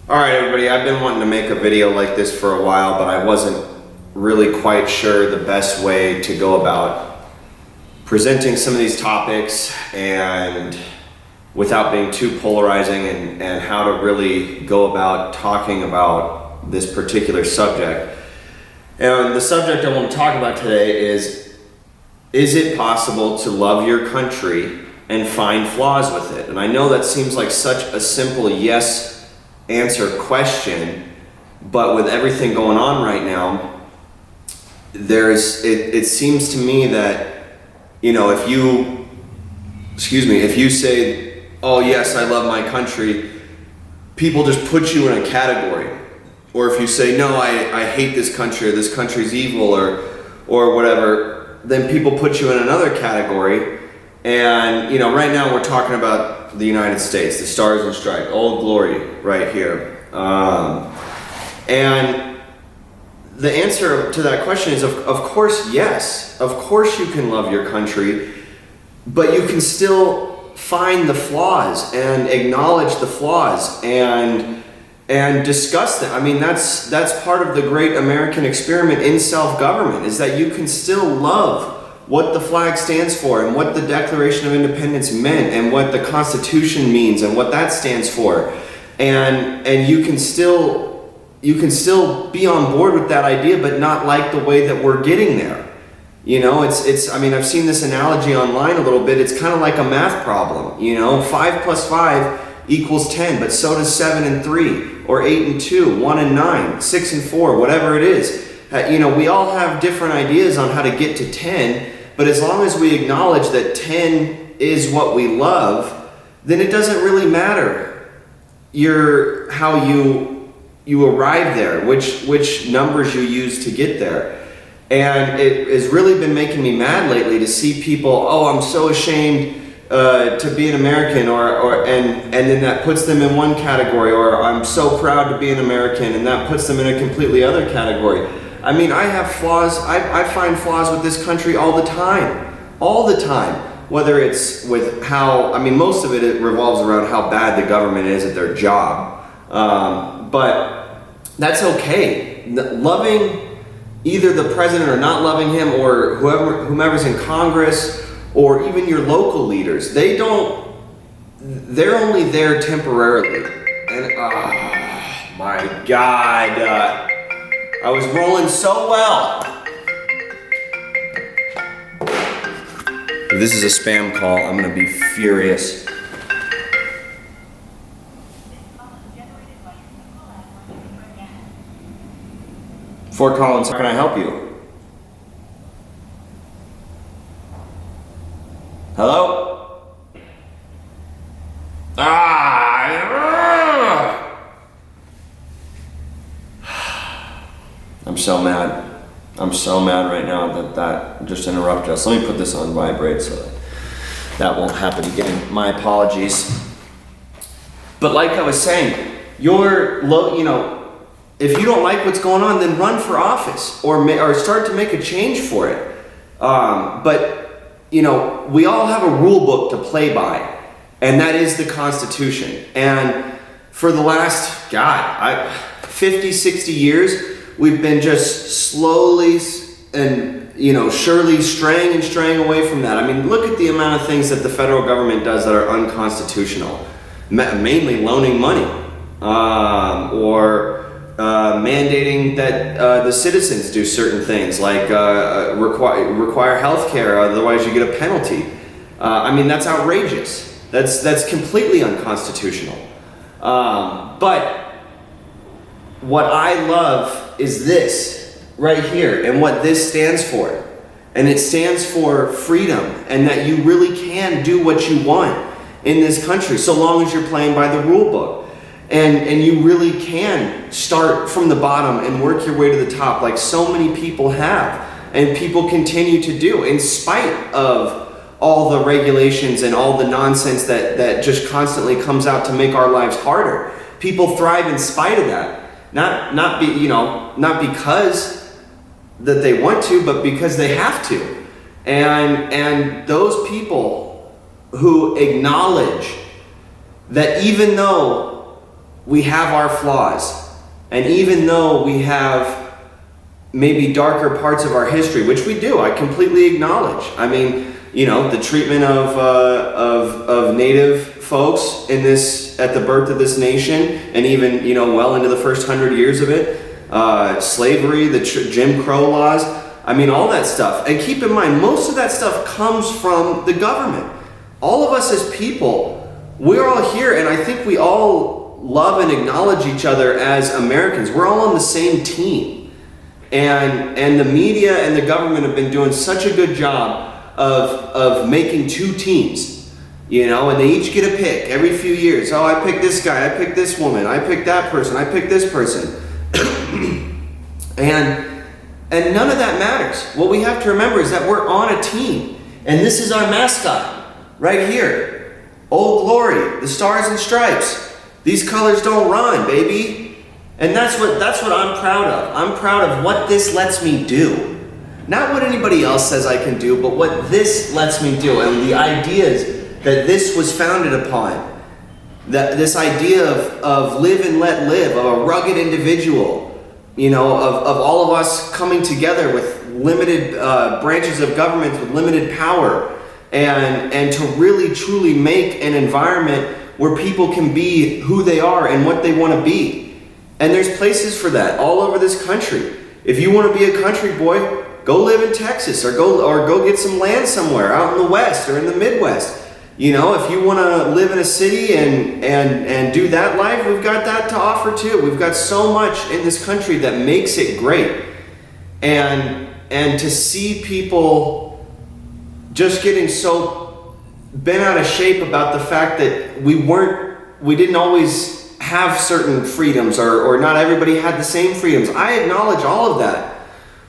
Alright everybody, I've been wanting to make a video like this for a while, but I wasn't really quite sure the best way to go about presenting some of these topics and without being too polarizing and how to really go about talking about this particular subject. And the subject I want to talk about today is it possible to love your country and find flaws with it? And I know that seems like such a simple yes answer question, but with everything going on right now, it seems to me that, you know, if you say, oh yes, I love my country, people just put you in a category. Or if you say, no, I hate this country, or this country's evil, or whatever, then people put you in another category. And, you know, right now we're talking about the United States, the Stars and Stripes, Old Glory right here. And the answer to that question is, of course, yes. Of course you can love your country, but you can still find the flaws and acknowledge the flaws and discuss them. I mean, that's part of the great American experiment in self-government, is that you can still love what the flag stands for and what the Declaration of Independence meant and what the Constitution means and what that stands for. And you can still be on board with that idea, but not like the way that we're getting there. You know, I mean, I've seen this analogy online a little bit. It's kind of like a math problem, you know, 5 plus 5 equals 10, but so does 7 and 3, or 8 and 2, 1 and 9, 6 and 4, whatever it is. You know, we all have different ideas on how to get to 10, but as long as we acknowledge that 10 is what we love, then it doesn't really matter how you arrive there, which numbers you use to get there. And it has really been making me mad lately to see people, oh, I'm so ashamed to be an American, and then that puts them in one category, or I'm so proud to be an American, and that puts them in a completely other category. I mean, I have flaws. I find flaws with this country all the time. Whether it's with most of it revolves around how bad the government is at their job. But that's okay. Loving either the president or not loving him, or whomever's in Congress, or even your local leaders, they're only there temporarily. And my God. I was rolling so well. If this is a spam call, I'm gonna be furious. Fort Collins, how can I help you? Hello? I'm so mad right now that just interrupted us. Let me put this on vibrate so that won't happen again. My apologies. But like I was saying, if you don't like what's going on, then run for office or start to make a change for it. But you know, we all have a rule book to play by, and that is the Constitution. And for the last 50, 60 years, we've been just slowly and surely straying away from that. I mean, look at the amount of things that the federal government does that are unconstitutional, mainly loaning money, or mandating that the citizens do certain things, like require health care, otherwise you get a penalty. I mean, that's outrageous. That's completely unconstitutional. But what I love is this right here, and what this stands for. And it stands for freedom, and that you really can do what you want in this country, so long as you're playing by the rule book. And you really can start from the bottom and work your way to the top, like so many people have, and people continue to do, in spite of all the regulations and all the nonsense that just constantly comes out to make our lives harder. People thrive in spite of that. Not because that they want to, but because they have to. And those people who acknowledge that even though we have our flaws. And even though we have maybe darker parts of our history, which we do, I completely acknowledge. I mean, the treatment of Native folks at the birth of this nation, and even, well into the first 100 years of it, slavery, the Jim Crow laws, I mean, all that stuff. And keep in mind, most of that stuff comes from the government. All of us as people, we're all here, and I think we all love and acknowledge each other as Americans. We're all on the same team. And the media and the government have been doing such a good job of making two teams, and they each get a pick every few years. Oh, I picked this guy, I picked this woman, I picked that person, I picked this person. And none of that matters. What we have to remember is that we're on a team. And this is our mascot, right here. Old Glory, the Stars and Stripes. These colors don't run, baby. And that's what I'm proud of. I'm proud of what this lets me do. Not what anybody else says I can do, but what this lets me do. And the ideas that this was founded upon. This idea of live and let live, of a rugged individual. Of all of us coming together with limited branches of government with limited power, and to really truly make an environment where people can be who they are and what they want to be. And there's places for that all over this country. If you want to be a country boy, go live in Texas, or go get some land somewhere out in the West or in the Midwest. If you want to live in a city and do that life, we've got that to offer too. We've got so much in this country that makes it great. And to see people just getting so bent out of shape about the fact that we didn't always have certain freedoms, or not everybody had the same freedoms. I acknowledge all of that.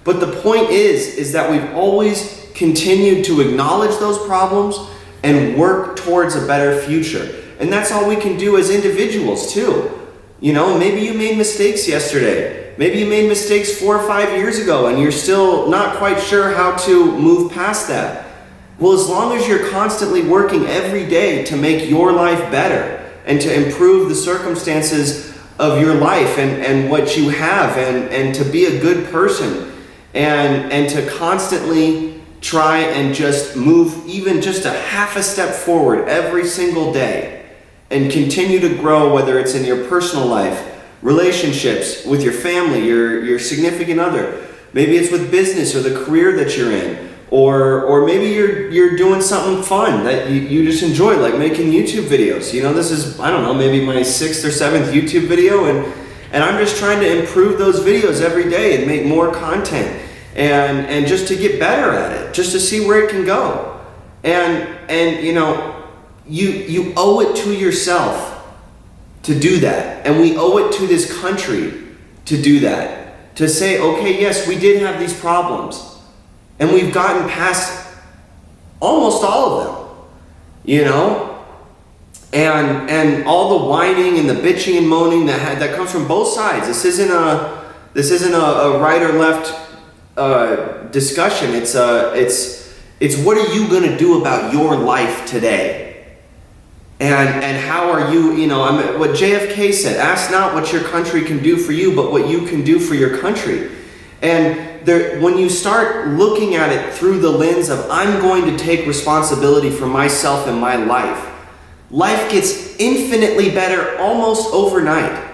But the point is that we've always continued to acknowledge those problems and work towards a better future. And that's all we can do as individuals too. Maybe you made mistakes yesterday. Maybe you made mistakes 4 or 5 years ago and you're still not quite sure how to move past that. Well, as long as you're constantly working every day to make your life better and to improve the circumstances of your life and what you have, and to be a good person, and to constantly try and just move even just a half a step forward every single day, and continue to grow, whether it's in your personal life, relationships with your family, your significant other. Maybe it's with business or the career that you're in, or maybe you're doing something fun that you just enjoy, like making YouTube videos. This is, I don't know, maybe my 6th or 7th YouTube video, and I'm just trying to improve those videos every day and make more content. And just to get better at it, just to see where it can go. And you owe it to yourself to do that. And we owe it to this country to do that. To say, okay, yes, we did have these problems. And we've gotten past almost all of them. And all the whining and the bitching and moaning that comes from both sides. This isn't a right or left discussion. It's what are you going to do about your life today, and how are you? What JFK said: ask not what your country can do for you, but what you can do for your country. And when you start looking at it through the lens of I'm going to take responsibility for myself and my life gets infinitely better almost overnight.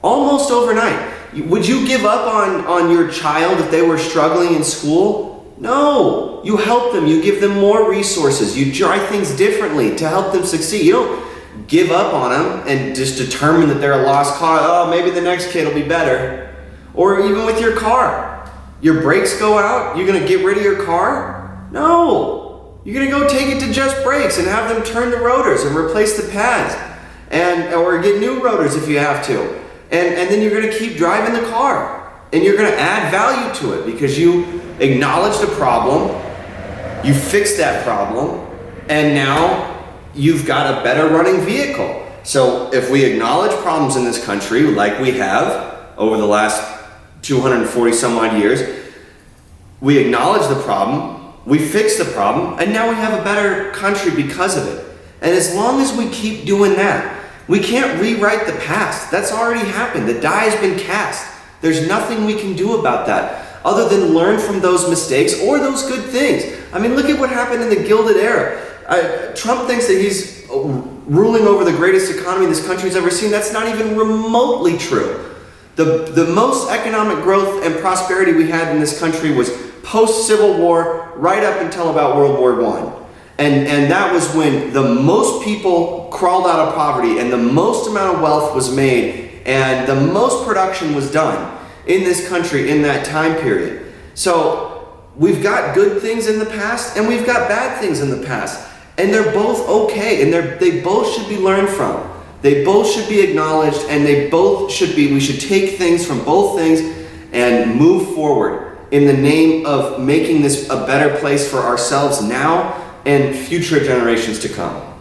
Almost overnight. Would you give up on your child if they were struggling in school? No. You help them. You give them more resources. You try things differently to help them succeed. You don't give up on them and just determine that they're a lost cause. Oh, maybe the next kid will be better. Or even with your car. Your brakes go out. You're going to get rid of your car? No. You're going to go take it to Just Brakes and have them turn the rotors and replace the pads. Or get new rotors if you have to. And then you're going to keep driving the car, and you're going to add value to it because you acknowledged a problem, you fixed that problem, and now you've got a better running vehicle. So if we acknowledge problems in this country like we have over the last 240 some odd years, we acknowledge the problem, we fix the problem, and now we have a better country because of it. And as long as we keep doing that, We can't rewrite the past. That's already happened. The die has been cast. There's nothing we can do about that other than learn from those mistakes or those good things. I mean, look at what happened in the Gilded Era. Trump thinks that he's ruling over the greatest economy this country's ever seen. That's not even remotely true. The most economic growth and prosperity we had in this country was post-Civil War, right up until about World War I. And that was when the most people crawled out of poverty and the most amount of wealth was made and the most production was done in this country in that time period. So we've got good things in the past and we've got bad things in the past. And they're both okay, and they both should be learned from. They both should be acknowledged, and we should take things from both things and move forward in the name of making this a better place for ourselves now and future generations to come.